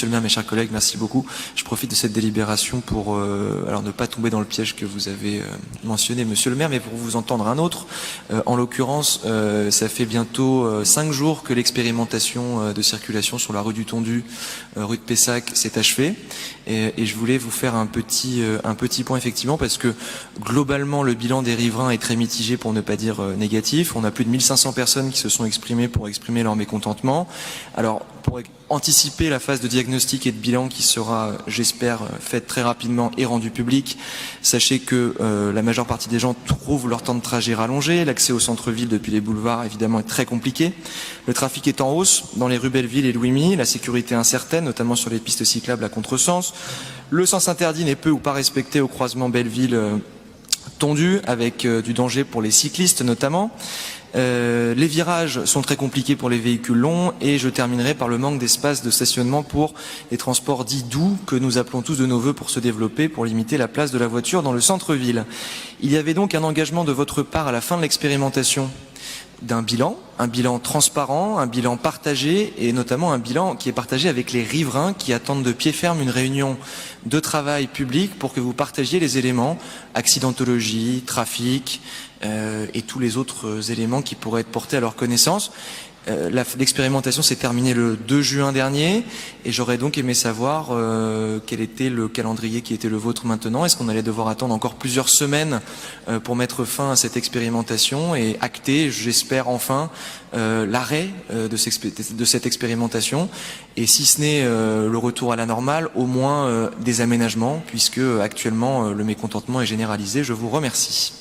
Monsieur le maire, mes chers collègues, merci beaucoup. Je profite de cette délibération pour alors ne pas tomber dans le piège que vous avez mentionné, Monsieur le maire, mais pour vous entendre un autre. En l'occurrence, ça fait bientôt 5 jours que l'expérimentation de circulation sur la rue du Tondu, rue de Pessac, s'est achevée. Et je voulais vous faire un petit point effectivement, parce que globalement le bilan des riverains est très mitigé, pour ne pas dire négatif. On a plus de 1500 personnes qui se sont exprimées pour exprimer leur mécontentement. Alors, pour anticiper la phase de diagnostic et de bilan qui sera, j'espère, faite très rapidement et rendue publique, sachez que la majeure partie des gens trouvent leur temps de trajet rallongé. L'accès au centre-ville depuis les boulevards, évidemment, est très compliqué. Le trafic est en hausse dans les rues Belleville et Louis-My. La sécurité est incertaine, notamment sur les pistes cyclables à contresens. Le sens interdit n'est peu ou pas respecté au croisement Belleville-Tondu, avec du danger pour les cyclistes notamment. Les virages sont très compliqués pour les véhicules longs, et je terminerai par le manque d'espace de stationnement pour les transports dits doux que nous appelons tous de nos vœux pour se développer, pour limiter la place de la voiture dans le centre-ville. Il y avait donc un engagement de votre part à la fin de l'expérimentation d'un bilan, un bilan transparent, un bilan partagé, et notamment un bilan qui est partagé avec les riverains qui attendent de pied ferme une réunion de travail public pour que vous partagiez les éléments, accidentologie, trafic et tous les autres éléments qui pourraient être portés à leur connaissance. L'expérimentation s'est terminée le 2 juin dernier, et j'aurais donc aimé savoir quel était le calendrier qui était le vôtre maintenant. Est-ce qu'on allait devoir attendre encore plusieurs semaines pour mettre fin à cette expérimentation et acter, j'espère enfin, l'arrêt de cette expérimentation, et si ce n'est le retour à la normale, au moins des aménagements, puisque actuellement le mécontentement est généralisé. Je vous remercie.